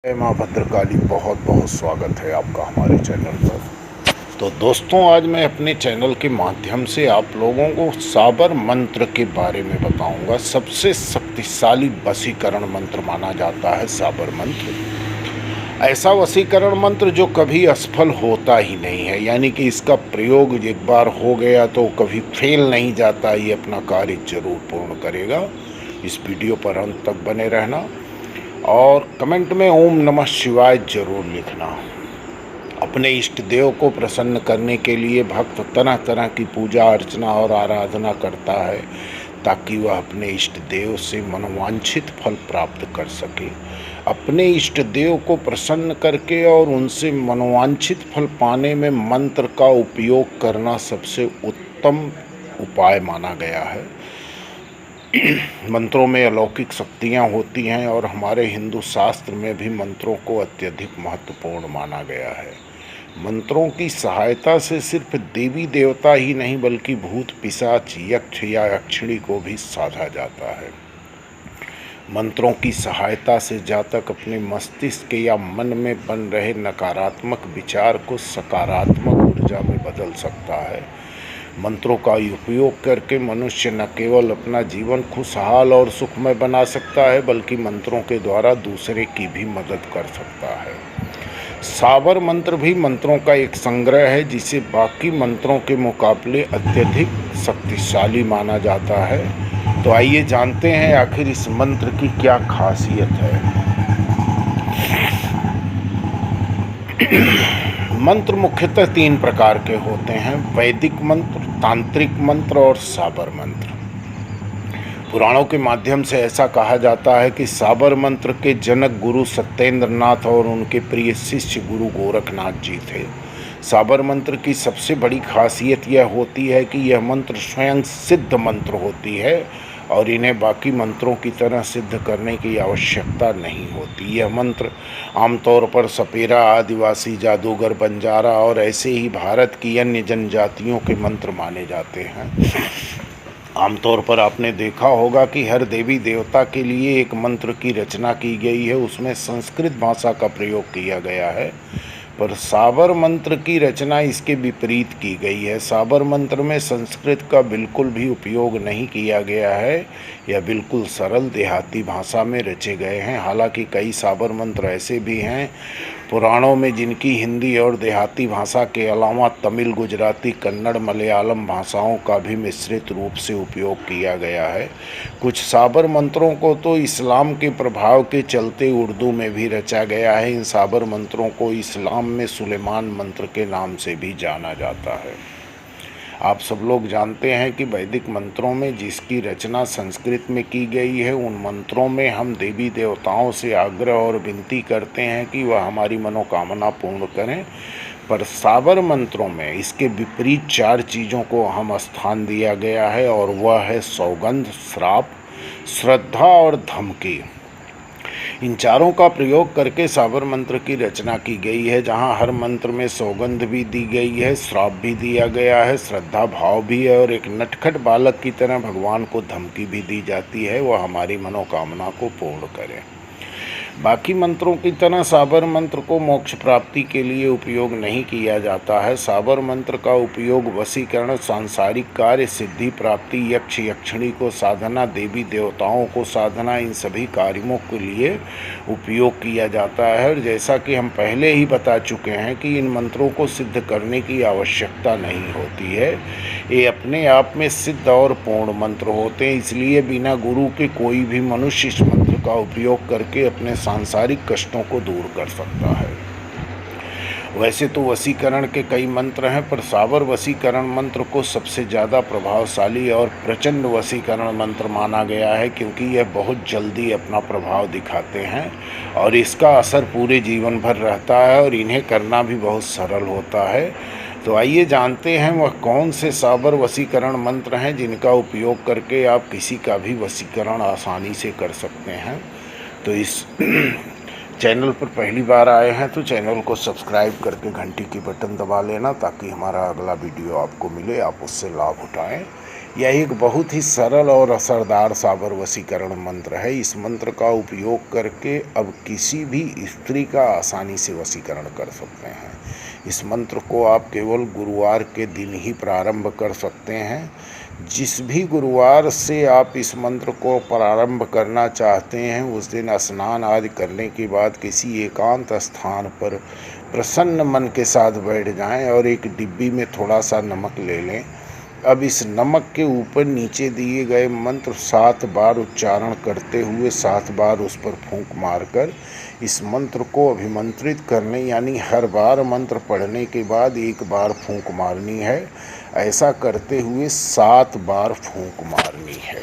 जय माँ भद्रकाली। बहुत बहुत स्वागत है आपका हमारे चैनल पर। तो दोस्तों, आज मैं अपने चैनल के माध्यम से आप लोगों को साबर मंत्र के बारे में बताऊंगा। सबसे शक्तिशाली वशीकरण मंत्र माना जाता है साबर मंत्र। ऐसा वशीकरण मंत्र जो कभी असफल होता ही नहीं है, यानी कि इसका प्रयोग एक बार हो गया तो कभी फेल नहीं जाता, ये अपना कार्य जरूर पूर्ण करेगा। इस वीडियो पर अंत तक बने रहना और कमेंट में ओम नमः शिवाय जरूर लिखना। अपने इष्ट देव को प्रसन्न करने के लिए भक्त तरह तरह की पूजा अर्चना और आराधना करता है ताकि वह अपने इष्ट देव से मनोवांछित फल प्राप्त कर सके। अपने इष्ट देव को प्रसन्न करके और उनसे मनोवांछित फल पाने में मंत्र का उपयोग करना सबसे उत्तम उपाय माना गया है। मंत्रों में अलौकिक शक्तियाँ होती हैं और हमारे हिंदू शास्त्र में भी मंत्रों को अत्यधिक महत्वपूर्ण माना गया है। मंत्रों की सहायता से सिर्फ देवी देवता ही नहीं बल्कि भूत पिशाच यक्ष या यक्षिणी को भी साधा जाता है। मंत्रों की सहायता से जातक अपने मस्तिष्क या मन में बन रहे नकारात्मक विचार को सकारात्मक ऊर्जा में बदल सकता है। मंत्रों का उपयोग करके मनुष्य न केवल अपना जीवन खुशहाल और सुखमय बना सकता है बल्कि मंत्रों के द्वारा दूसरे की भी मदद कर सकता है। साबर मंत्र भी मंत्रों का एक संग्रह है जिसे बाकी मंत्रों के मुकाबले अत्यधिक शक्तिशाली माना जाता है। तो आइए जानते हैं आखिर इस मंत्र की क्या खासियत है। मंत्र मुख्यतः 3 प्रकार के होते हैं: वैदिक मंत्र, तांत्रिक मंत्र और साबर मंत्र। पुराणों के माध्यम से ऐसा कहा जाता है कि साबर मंत्र के जनक गुरु सत्येंद्र नाथ और उनके प्रिय शिष्य गुरु गोरखनाथ जी थे। साबर मंत्र की सबसे बड़ी खासियत यह होती है कि यह मंत्र स्वयं सिद्ध मंत्र होती है और इन्हें बाकी मंत्रों की तरह सिद्ध करने की आवश्यकता नहीं होती। यह मंत्र आमतौर पर सपेरा, आदिवासी, जादूगर, बंजारा और ऐसे ही भारत की अन्य जनजातियों के मंत्र माने जाते हैं। आमतौर पर आपने देखा होगा कि हर देवी देवता के लिए एक मंत्र की रचना की गई है, उसमें संस्कृत भाषा का प्रयोग किया गया है, पर साबर मंत्र की रचना इसके विपरीत की गई है। साबर मंत्र में संस्कृत का बिल्कुल भी उपयोग नहीं किया गया है, यह बिल्कुल सरल देहाती भाषा में रचे गए हैं। हालांकि कई साबर मंत्र ऐसे भी हैं पुराणों में जिनकी हिंदी और देहाती भाषा के अलावा तमिल, गुजराती, कन्नड़, मलयालम भाषाओं का भी मिश्रित रूप से उपयोग किया गया है। कुछ साबर मंत्रों को तो इस्लाम के प्रभाव के चलते उर्दू में भी रचा गया है। इन साबर मंत्रों को इस्लाम में सुलेमान मंत्र के नाम से भी जाना जाता है। आप सब लोग जानते हैं कि वैदिक मंत्रों में जिसकी रचना संस्कृत में की गई है, उन मंत्रों में हम देवी देवताओं से आग्रह और विनती करते हैं कि वह हमारी मनोकामना पूर्ण करें, पर साबर मंत्रों में इसके विपरीत 4 चीज़ों को अहम स्थान दिया गया है और वह है सौगंध, श्राप, श्रद्धा और धमकी। इन चारों का प्रयोग करके साबर मंत्र की रचना की गई है, जहां हर मंत्र में सौगंध भी दी गई है, श्राप भी दिया गया है, श्रद्धा भाव भी है और एक नटखट बालक की तरह भगवान को धमकी भी दी जाती है वह हमारी मनोकामना को पूर्ण करे। बाकी मंत्रों की तरह साबर मंत्र को मोक्ष प्राप्ति के लिए उपयोग नहीं किया जाता है। साबर मंत्र का उपयोग वशीकरण, सांसारिक कार्य, सिद्धि प्राप्ति, यक्ष यक्षिणी को साधना, देवी देवताओं को साधना, इन सभी कार्यों के लिए उपयोग किया जाता है। और जैसा कि हम पहले ही बता चुके हैं कि इन मंत्रों को सिद्ध करने की आवश्यकता नहीं होती है, ये अपने आप में सिद्ध और पूर्ण मंत्र होते हैं। इसलिए बिना गुरु के कोई भी मनुष्य इस मंत्र का उपयोग करके अपने सांसारिक कष्टों को दूर कर सकता है। वैसे तो वशीकरण के कई मंत्र हैं, पर साबर वशीकरण मंत्र को सबसे ज़्यादा प्रभावशाली और प्रचंड वशीकरण मंत्र माना गया है, क्योंकि यह बहुत जल्दी अपना प्रभाव दिखाते हैं और इसका असर पूरे जीवन भर रहता है और इन्हें करना भी बहुत सरल होता है। तो आइए जानते हैं वह कौन से साबर वशीकरण मंत्र हैं जिनका उपयोग करके आप किसी का भी वशीकरण आसानी से कर सकते हैं। तो इस चैनल पर पहली बार आए हैं तो चैनल को सब्सक्राइब करके घंटी की बटन दबा लेना ताकि हमारा अगला वीडियो आपको मिले, आप उससे लाभ उठाएं। यह एक बहुत ही सरल और असरदार साबर वशीकरण मंत्र है। इस मंत्र का उपयोग करके अब किसी भी स्त्री का आसानी से वशीकरण कर सकते हैं। इस मंत्र को आप केवल गुरुवार के दिन ही प्रारंभ कर सकते हैं। जिस भी गुरुवार से आप इस मंत्र को प्रारंभ करना चाहते हैं उस दिन स्नान आदि करने के बाद किसी एकांत स्थान पर प्रसन्न मन के साथ बैठ जाएं और एक डिब्बी में थोड़ा सा नमक ले लें। अब इस नमक के ऊपर नीचे दिए गए मंत्र 7 बार उच्चारण करते हुए 7 बार उस पर फूंक मारकर इस मंत्र को अभिमंत्रित करने, यानी हर बार मंत्र पढ़ने के बाद एक बार फूंक मारनी है। ऐसा करते हुए 7 बार फूंक मारनी है।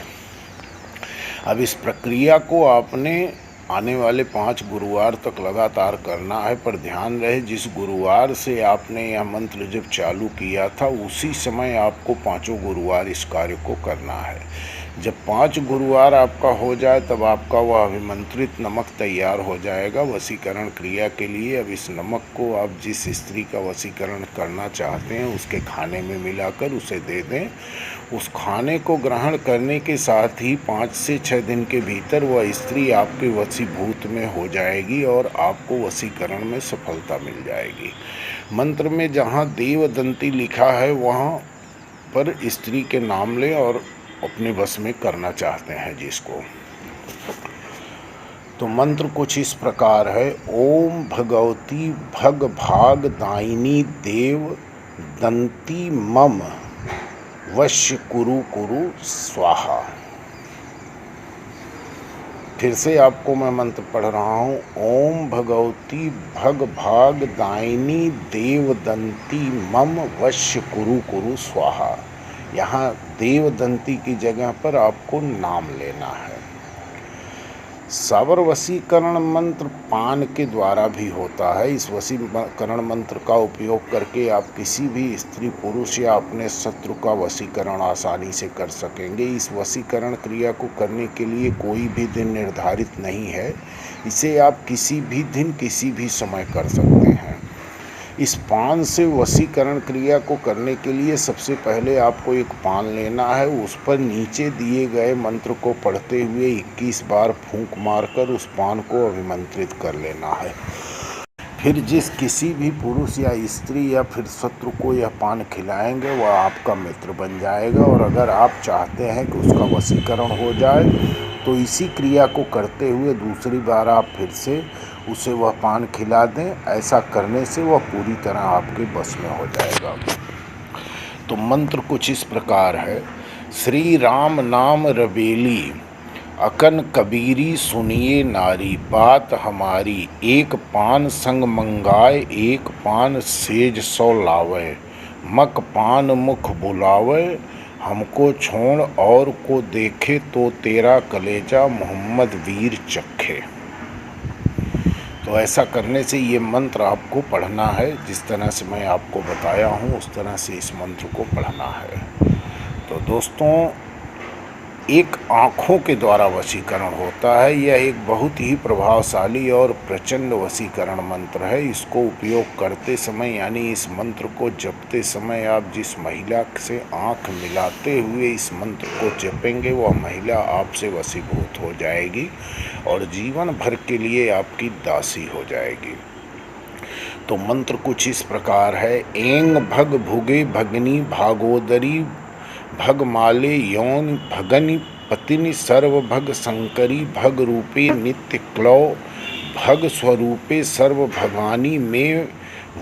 अब इस प्रक्रिया को आपने आने वाले 5 गुरुवार तक लगातार करना है, पर ध्यान रहे जिस गुरुवार से आपने यह मंत्र जब चालू किया था उसी समय आपको 5 गुरुवार इस कार्य को करना है। जब 5 गुरुवार आपका हो जाए तब आपका वह अभिमंत्रित नमक तैयार हो जाएगा वशीकरण क्रिया के लिए। अब इस नमक को आप जिस स्त्री का वशीकरण करना चाहते हैं उसके खाने में मिलाकर उसे दे दें। उस खाने को ग्रहण करने के साथ ही 5 से 6 दिन के भीतर वह स्त्री आपके वशीभूत में हो जाएगी और आपको वशीकरण में सफलता मिल जाएगी। मंत्र में जहाँ देवदंती लिखा है वहाँ पर स्त्री के नाम लें और अपने वश में करना चाहते हैं जिसको। तो मंत्र कुछ इस प्रकार है। ओम भगवती भग भाग दायिनी देव दंती मम वश्य कुरु कुरु स्वाहा। फिर से आपको मैं मंत्र पढ़ रहा हूँ। ओम भगवती भग भाग दायिनी देवदंती मम वश्य कुरु कुरु स्वाहा। यहाँ देवदंती की जगह पर आपको नाम लेना है। साबर वशीकरण मंत्र पान के द्वारा भी होता है। इस वशीकरण मंत्र का उपयोग करके आप किसी भी स्त्री पुरुष या अपने शत्रु का वशीकरण आसानी से कर सकेंगे। इस वशीकरण क्रिया को करने के लिए कोई भी दिन निर्धारित नहीं है। इसे आप किसी भी दिन किसी भी समय कर सकते हैं। इस पान से वशीकरण क्रिया को करने के लिए सबसे पहले आपको एक पान लेना है। उस पर नीचे दिए गए मंत्र को पढ़ते हुए 21 बार फूंक मारकर उस पान को अभिमंत्रित कर लेना है। फिर जिस किसी भी पुरुष या स्त्री या फिर शत्रु को यह पान खिलाएंगे वह आपका मित्र बन जाएगा। और अगर आप चाहते हैं कि उसका वशीकरण हो जाए तो इसी क्रिया को करते हुए दूसरी बार आप फिर से उसे वह पान खिला दें। ऐसा करने से वह पूरी तरह आपके बस में हो जाएगा। तो मंत्र कुछ इस प्रकार है। श्री राम नाम रबेली अकन कबीरी सुनिए नारी बात हमारी एक पान संग मंगाए एक पान सेज सौ लावे मक पान मुख बुलावे हमको छोड़ और को देखे तो तेरा कलेजा मोहम्मद वीर चखे। तो ऐसा करने से ये मंत्र आपको पढ़ना है। जिस तरह से मैं आपको बताया हूँ उस तरह से इस मंत्र को पढ़ना है। तो दोस्तों, एक आँखों के द्वारा वशीकरण होता है। यह एक बहुत ही प्रभावशाली और प्रचंड वशीकरण मंत्र है। इसको उपयोग करते समय यानी इस मंत्र को जपते समय आप जिस महिला से आँख मिलाते हुए इस मंत्र को जपेंगे वह महिला आपसे वशीभूत हो जाएगी और जीवन भर के लिए आपकी दासी हो जाएगी। तो मंत्र कुछ इस प्रकार है। एंग भग भुगे भगनी भागोदरी भगमाले यौन भगनि पतिनि सर्व भग शंकरी भग रूपे नित्य क्लौ भग स्वरूपे सर्व भगानी में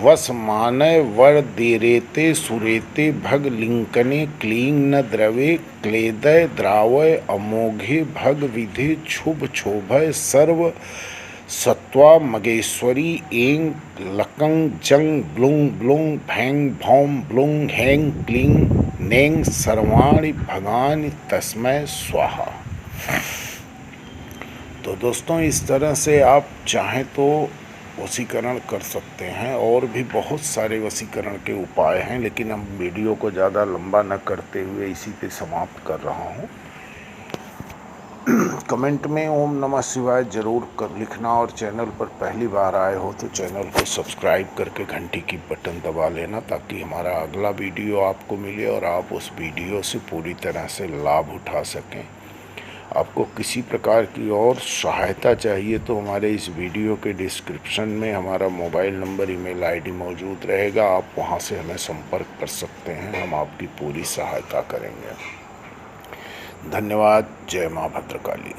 वस मानय वर देरेते सुरेते भग लिंकने क्लीं न द्रवे क्लेदय द्रावय अमोघे भग विधे शुभ क्षोभय सर्व सत्वा मगेश्वरी एंग लकंग जंग ब्लुंग ब्लुंग भैंग भौम ब्लुंग हैंग क्लीं नेंग सर्वाणि भगानि तस्मै स्वाहा। तो दोस्तों, इस तरह से आप चाहें तो वशीकरण कर सकते हैं। और भी बहुत सारे वशीकरण के उपाय हैं, लेकिन हम वीडियो को ज़्यादा लंबा न करते हुए इसी पे समाप्त कर रहा हूँ। कमेंट में ओम नमः शिवाय ज़रूर कर लिखना, और चैनल पर पहली बार आए हो तो चैनल को सब्सक्राइब करके घंटी की बटन दबा लेना, ताकि हमारा अगला वीडियो आपको मिले और आप उस वीडियो से पूरी तरह से लाभ उठा सकें। आपको किसी प्रकार की और सहायता चाहिए तो हमारे इस वीडियो के डिस्क्रिप्शन में हमारा मोबाइल नंबर, ईमेल आईडी मौजूद रहेगा। आप वहां से हमें संपर्क कर सकते हैं, हम आपकी पूरी सहायता करेंगे। धन्यवाद। जय मां भद्रकाली।